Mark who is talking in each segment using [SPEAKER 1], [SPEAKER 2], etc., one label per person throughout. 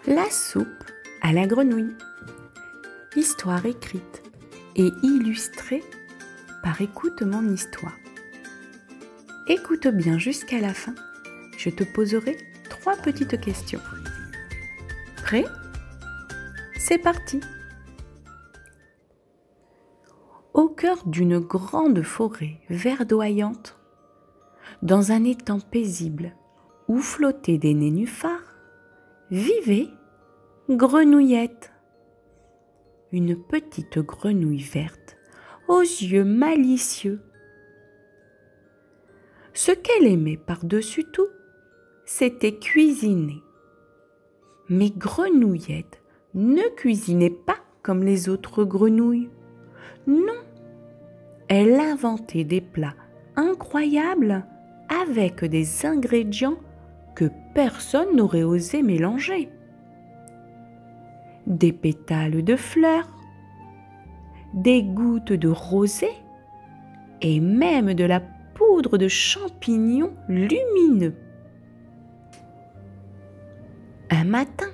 [SPEAKER 1] La soupe à la grenouille. Histoire écrite et illustrée par Écoute mon histoire. Écoute bien jusqu'à la fin. Je te poserai 3 petites questions. Prêt ? C'est parti. Au cœur d'une grande forêt verdoyante, dans un étang paisible où flottaient des nénuphars, vivait Grenouillette, une petite grenouille verte aux yeux malicieux. Ce qu'elle aimait par-dessus tout, c'était cuisiner. Mais Grenouillette ne cuisinait pas comme les autres grenouilles. Non, elle inventait des plats incroyables avec des ingrédients que personne n'aurait osé mélanger. Des pétales de fleurs, des gouttes de rosée et même de la poudre de champignons lumineux. Un matin,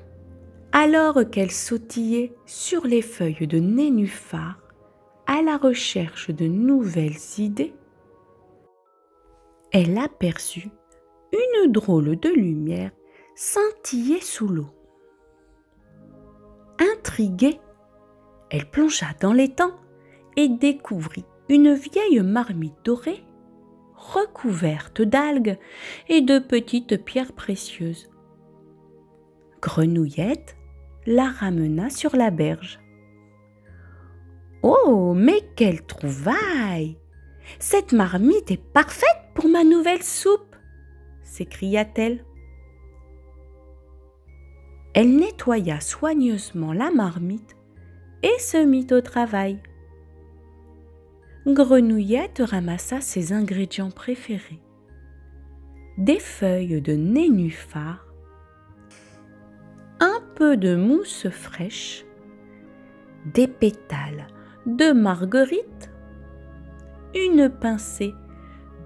[SPEAKER 1] alors qu'elle sautillait sur les feuilles de nénuphar à la recherche de nouvelles idées, elle aperçut une drôle de lumière scintiller sous l'eau. Intriguée, elle plongea dans l'étang et découvrit une vieille marmite dorée recouverte d'algues et de petites pierres précieuses. Grenouillette la ramena sur la berge. « Oh, mais quelle trouvaille! Cette marmite est parfaite pour ma nouvelle soupe !» s'écria-t-elle. Elle nettoya soigneusement la marmite et se mit au travail. Grenouillette ramassa ses ingrédients préférés. Des feuilles de nénuphar, un peu de mousse fraîche, des pétales de marguerite, une pincée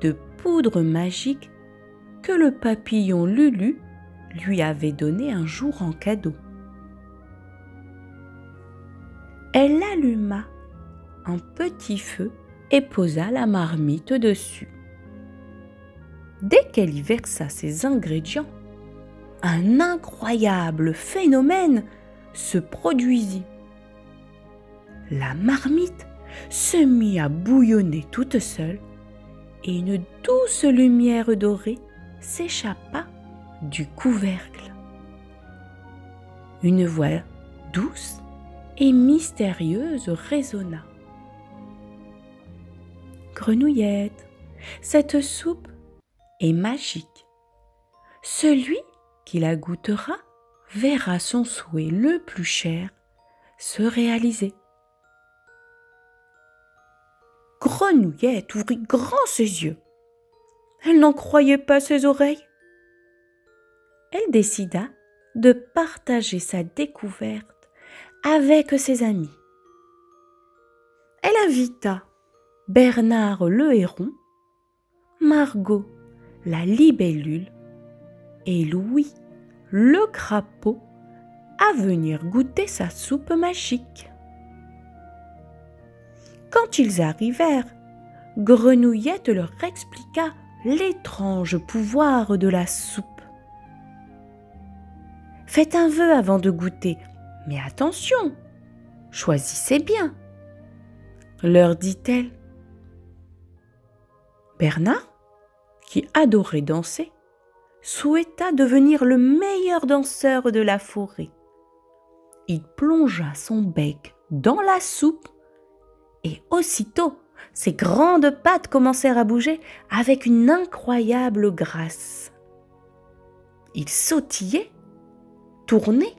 [SPEAKER 1] de poudre magique que le papillon Lulu lui avait donné un jour en cadeau. Elle alluma un petit feu et posa la marmite dessus. Dès qu'elle y versa ses ingrédients, un incroyable phénomène se produisit. La marmite se mit à bouillonner toute seule et une douce lumière dorée s'échappa du couvercle. Une voix douce et mystérieuse résonna. « Grenouillette, cette soupe est magique. Celui qui la goûtera verra son souhait le plus cher se réaliser. » Grenouillette ouvrit grand ses yeux. Elle n'en croyait pas ses oreilles. Elle décida de partager sa découverte avec ses amis. Elle invita Bernard le héron, Margot la libellule et Louis le crapaud à venir goûter sa soupe magique. Quand ils arrivèrent, Grenouillette leur expliqua l'étrange pouvoir de la soupe. « Faites un vœu avant de goûter, mais attention, choisissez bien, » leur dit-elle. Bernard, qui adorait danser, souhaita devenir le meilleur danseur de la forêt. Il plongea son bec dans la soupe et aussitôt, ses grandes pattes commencèrent à bouger avec une incroyable grâce. Il sautillait, tournait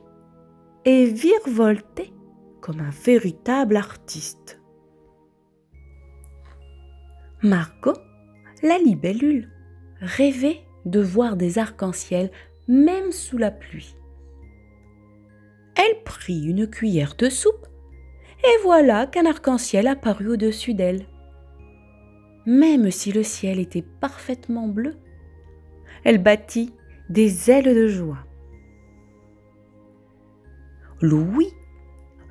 [SPEAKER 1] et virevoltait comme un véritable artiste. Margot, la libellule, rêvait de voir des arcs-en-ciel même sous la pluie. Elle prit une cuillère de soupe et voilà qu'un arc-en-ciel apparut au-dessus d'elle. Même si le ciel était parfaitement bleu, elle battit des ailes de joie. Louis,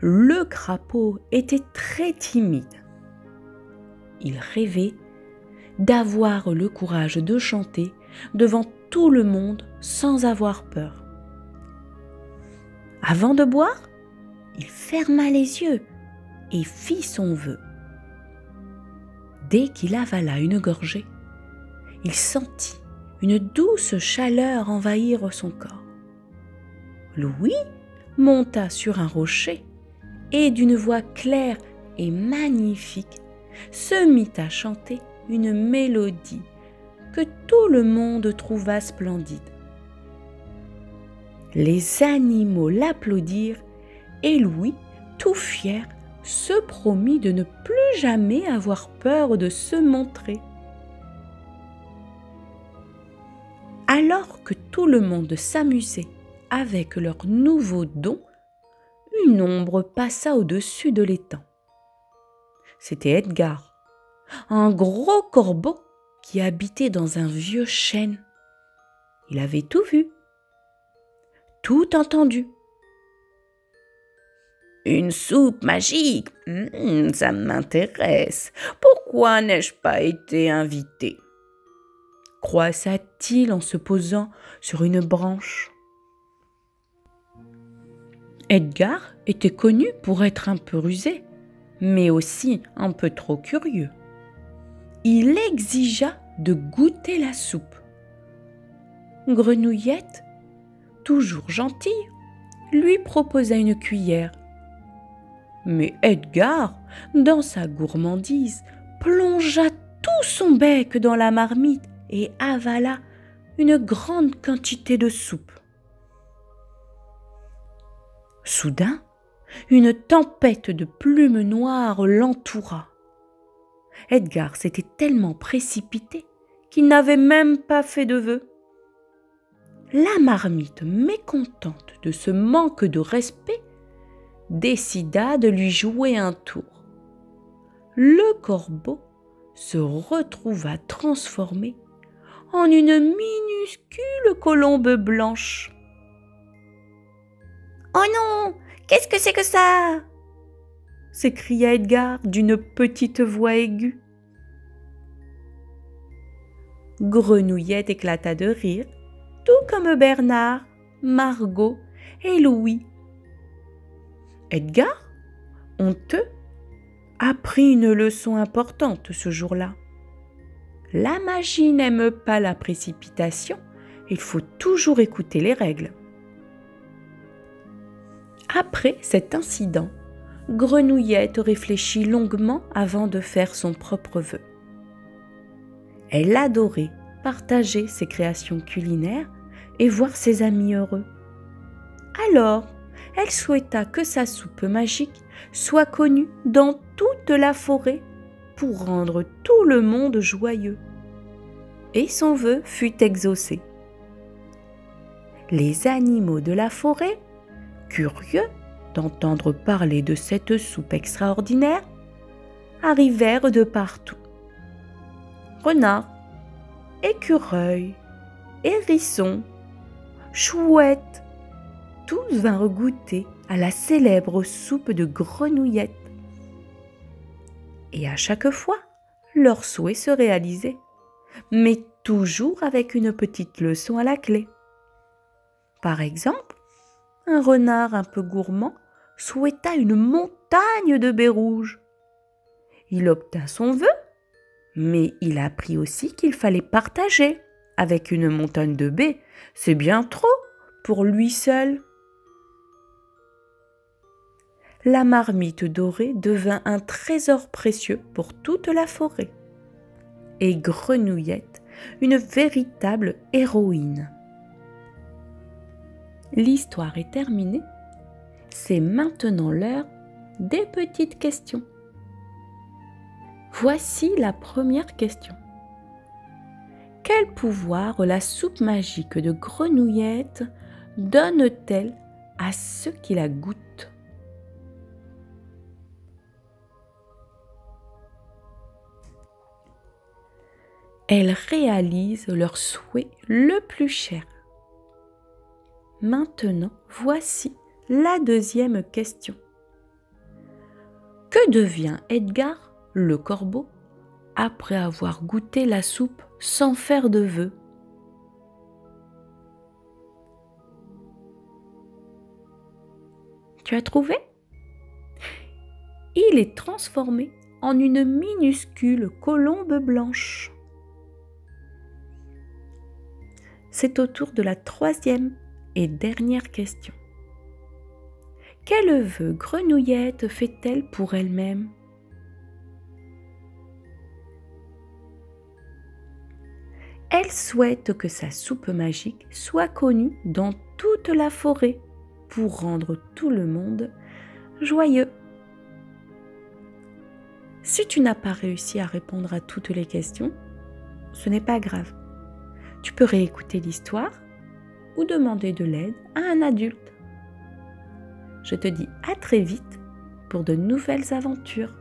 [SPEAKER 1] le crapaud, était très timide. Il rêvait d'avoir le courage de chanter devant tout le monde sans avoir peur. Avant de boire, il ferma les yeux et fit son vœu. Dès qu'il avala une gorgée, il sentit une douce chaleur envahir son corps. Louis monta sur un rocher et d'une voix claire et magnifique se mit à chanter une mélodie que tout le monde trouva splendide. Les animaux l'applaudirent et Louis, tout fier, se promit de ne plus jamais avoir peur de se montrer. Alors que tout le monde s'amusait avec leur nouveau don, une ombre passa au-dessus de l'étang. C'était Edgar, un gros corbeau qui habitait dans un vieux chêne. Il avait tout vu, tout entendu. Une soupe magique, ça m'intéresse. Pourquoi n'ai-je pas été invité ? Croissa-t-il en se posant sur une branche. Edgar était connu pour être un peu rusé, mais aussi un peu trop curieux. Il exigea de goûter la soupe. Grenouillette, toujours gentille, lui proposa une cuillère. Mais Edgar, dans sa gourmandise, plongea tout son bec dans la marmite et avala une grande quantité de soupe. Soudain, une tempête de plumes noires l'entoura. Edgar s'était tellement précipité qu'il n'avait même pas fait de vœu. La marmite, mécontente de ce manque de respect, décida de lui jouer un tour. Le corbeau se retrouva transformé en une minuscule colombe blanche. « Oh non, qu'est-ce que c'est que ça ?» s'écria Edgar d'une petite voix aiguë. Grenouillette éclata de rire, tout comme Bernard, Margot et Louis. Edgar, honteux, apprit une leçon importante ce jour-là. La magie n'aime pas la précipitation, il faut toujours écouter les règles. Après cet incident, Grenouillette réfléchit longuement avant de faire son propre vœu. Elle adorait partager ses créations culinaires et voir ses amis heureux. Alors, elle souhaita que sa soupe magique soit connue dans toute la forêt pour rendre tout le monde joyeux. Et son vœu fut exaucé. Les animaux de la forêt, curieux d'entendre parler de cette soupe extraordinaire, arrivèrent de partout. Renards, écureuils, hérissons, chouettes, tous vinrent goûter à la célèbre soupe de Grenouillette. Et à chaque fois, leur souhait se réalisait, mais toujours avec une petite leçon à la clé. Par exemple, un renard un peu gourmand souhaita une montagne de baies rouges. Il obtint son vœu, mais il apprit aussi qu'il fallait partager. Avec une montagne de baies, c'est bien trop pour lui seul. La marmite dorée devint un trésor précieux pour toute la forêt. Et Grenouillette, une véritable héroïne. L'histoire est terminée. C'est maintenant l'heure des petites questions. Voici la première question. Quel pouvoir la soupe magique de Grenouillette donne-t-elle à ceux qui la goûtent ? Elle réalise leur souhait le plus cher. Maintenant, voici la deuxième question. Que devient Edgar, le corbeau, après avoir goûté la soupe sans faire de vœux? Tu as trouvé? Il est transformé en une minuscule colombe blanche. C'est au tour de la troisième et dernière question. Quel vœu Grenouillette fait-elle pour elle-même? Elle souhaite que sa soupe magique soit connue dans toute la forêt pour rendre tout le monde joyeux. Si tu n'as pas réussi à répondre à toutes les questions, ce n'est pas grave. Tu peux réécouter l'histoire ou demander de l'aide à un adulte. Je te dis à très vite pour de nouvelles aventures.